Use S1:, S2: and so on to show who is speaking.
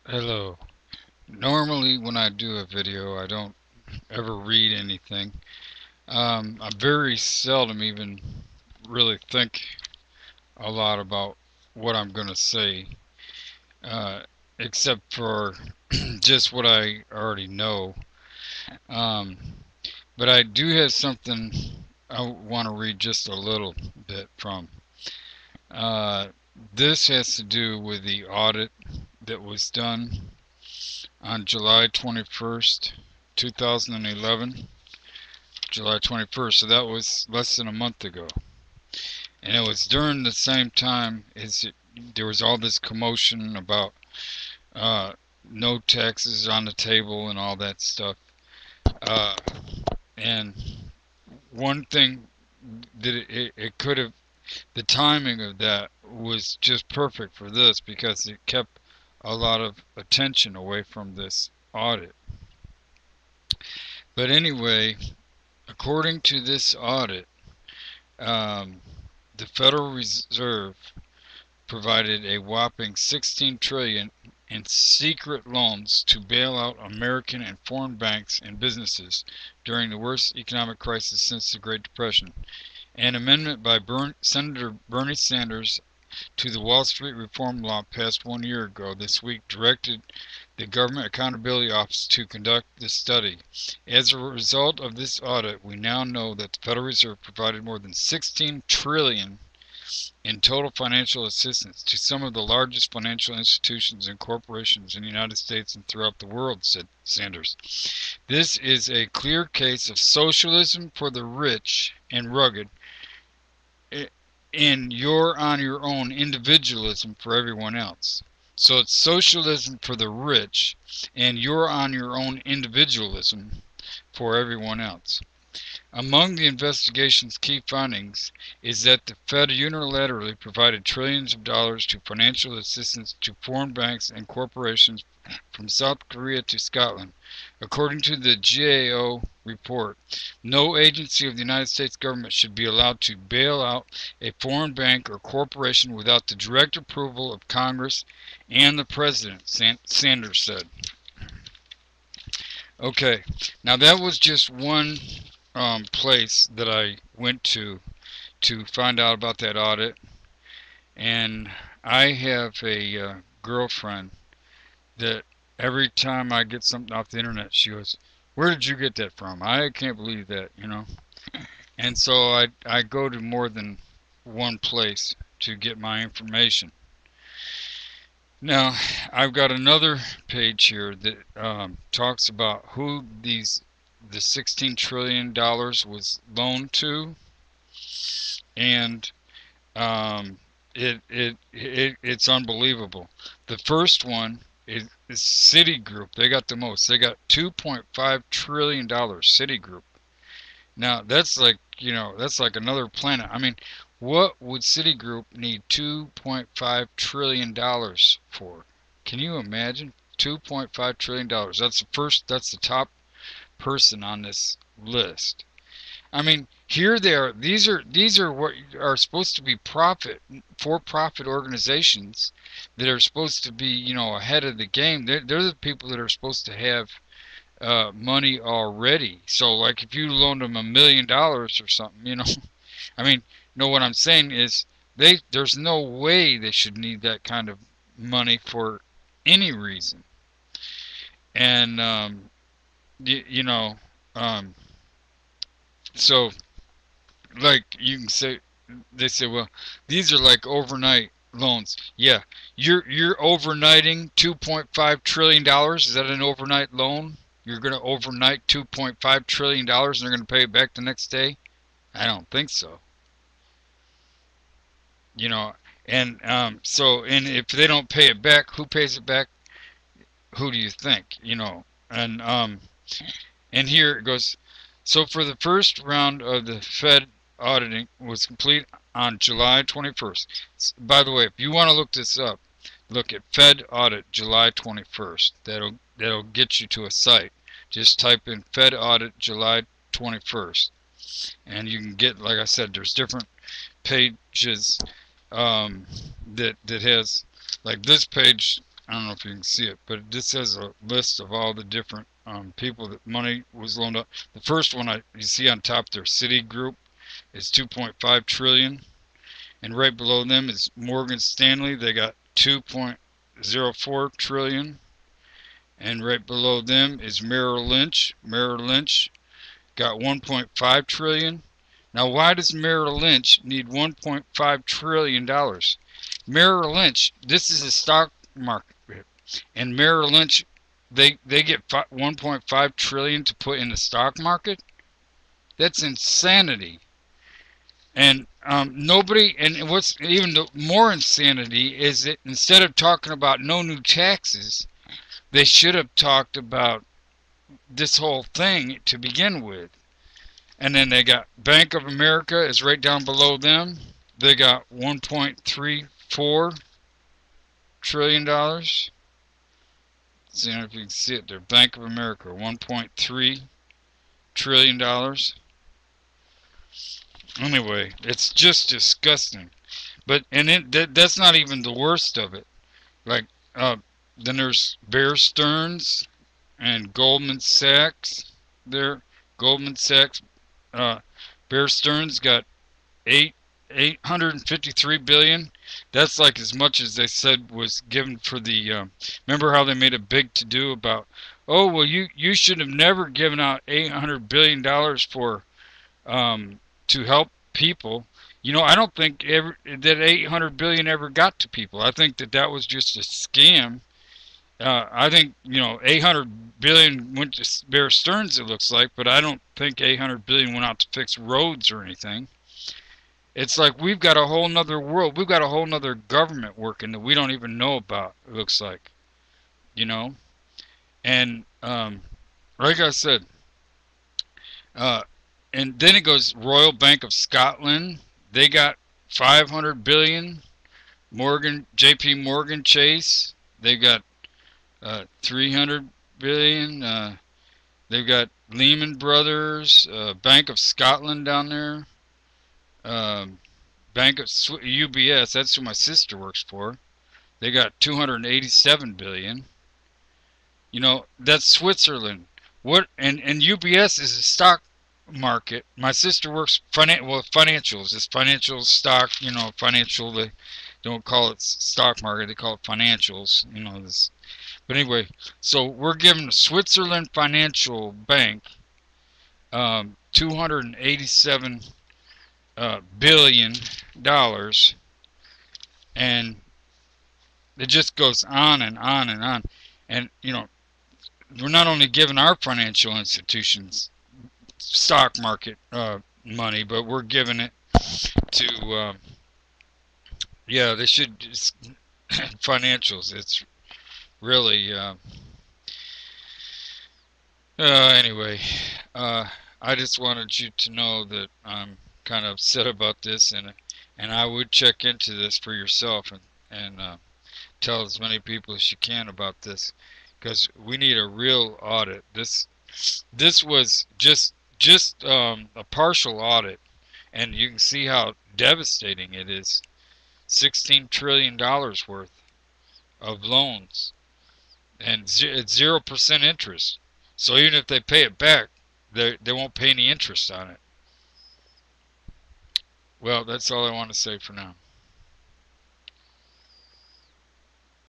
S1: Hello. Normally when I do a video I don't ever read anything. I very seldom even really think a lot about what I'm going to say, uh, except for just what I already know. Um, but I do have something I want to read just a little bit from. Uh, this has to do with the audit that was done on July 21st, 2011. July 21st, so that was less than a month ago. And it was during the same time there was all this commotion about uh, no taxes on the table and all that stuff. Uh, and one thing that it could have, the timing of that was just perfect for this because it kept a lot of attention away from this audit. But anyway, according to this audit, um, the Federal Reserve provided a whopping 16 trillion in secret loans to bail out American and foreign banks and businesses during the worst economic crisis since the Great Depression. An amendment by Senator Bernie Sanders to the Wall Street reform law passed 1 year ago this week directed the Government Accountability Office to conduct the study. As a result of this audit, we now know that the Federal Reserve provided more than 16 trillion in total financial assistance to some of the largest financial institutions and corporations in the United States and throughout the world, said Sanders. This is a clear case of socialism for the rich and rugged, and you're on your own individualism for everyone else. So it's socialism for the rich, and you're on your own individualism for everyone else. Among the investigation's key findings is that the Fed unilaterally provided trillions of dollars to financial assistance to foreign banks and corporations from South Korea to Scotland. According to the GAO report, no agency of the United States government should be allowed to bail out a foreign bank or corporation without the direct approval of Congress and the President, Sanders said. Okay, now that was just one place that I went to find out about that audit, and I have a girlfriend that every time I get something off the internet, she goes, "Where did you get that from? I can't believe that." And so I go to more than one place to get my information. Now, I've got another page here that talks about who the $16 trillion was loaned to, and it's unbelievable. The first one is Citigroup. They got the most. They got $2.5 trillion. Citigroup. Now that's like another planet. I mean, what would Citigroup need $2.5 trillion for? Can you imagine? $2.5 trillion. That's the first. That's the top person on this list. I mean, here they are. These are what are supposed to be for-profit organizations that are supposed to be, ahead of the game. They're the people that are supposed to have money already. So, like, if you loaned them $1 million or something, I mean, what I'm saying is there's no way they should need that kind of money for any reason. And you, you know, um, so like you can say, they say, well, these are like overnight loans. Yeah, you're overnighting $2.5 trillion. Is that an overnight loan? You're going to overnight $2.5 trillion and they're going to pay it back the next day? I don't think so. You know, and and if they don't pay it back, who pays it back? Who do you think? And here it goes. So for the first round of the Fed auditing was complete on July 21st. By the way, if you want to look this up, look at Fed audit July 21st. That'll get you to a site. Just type in Fed audit July 21st, and you can get, like I said, there's different pages that has, like this page I don't know if you can see it, but this has a list of all the different people that money was loaned up. The first one you see on top there, Citigroup, is 2.5 trillion, and right below them is Morgan Stanley. They got 2.04 trillion, and right below them is Merrill Lynch. Merrill Lynch got 1.5 trillion. Now, why does Merrill Lynch need 1.5 trillion dollars? Merrill Lynch, this is a stock market, and Merrill Lynch, they get 1.5 trillion to put in the stock market. That's insanity. And nobody, and what's even more insanity is that instead of talking about no new taxes, they should have talked about this whole thing to begin with. And then they got Bank of America is right down below them. They got $1.34 trillion. See if you can see it there. Bank of America, $1.3 trillion. Anyway, it's just disgusting. But that's not even the worst of it. Like then there's Bear Stearns and Goldman Sachs. There, Goldman Sachs. Bear Stearns got 853 billion. That's like as much as they said was given for the. Remember how they made a big to do about? Oh well, you should have never given out $800 billion for to help people. You know, I don't think that 800 billion ever got to people. I think that was just a scam. I think, 800 billion went to Bear Stearns, it looks like, but I don't think 800 billion went out to fix roads or anything. It's like we've got a whole nother world. We've got a whole nother government working that we don't even know about, it looks like. And like I said, and then it goes Royal Bank of Scotland. They got 500 billion. JP Morgan Chase, they got 300 billion. They've got Lehman Brothers, Bank of Scotland down there, Bank of UBS. That's who my sister works for. They got 287 billion. That's Switzerland. What and UBS is a stock market. My sister works financials. It's financial stock. Financial. They don't call it stock market. They call it financials. This. But anyway, so we're giving Switzerland Financial Bank 287 $billion, and it just goes on and on and on. And we're not only giving our financial institutions stock market money, but we're giving it to they should just financials. It's really anyway, I just wanted you to know that I'm kind of upset about this, and I would check into this for yourself and tell as many people as you can about this, because we need a real audit. This was just a partial audit, and you can see how devastating it is. $16 trillion worth of loans, and it's 0% interest. So even if they pay it back, they won't pay any interest on it. Well, that's all I want to say for now.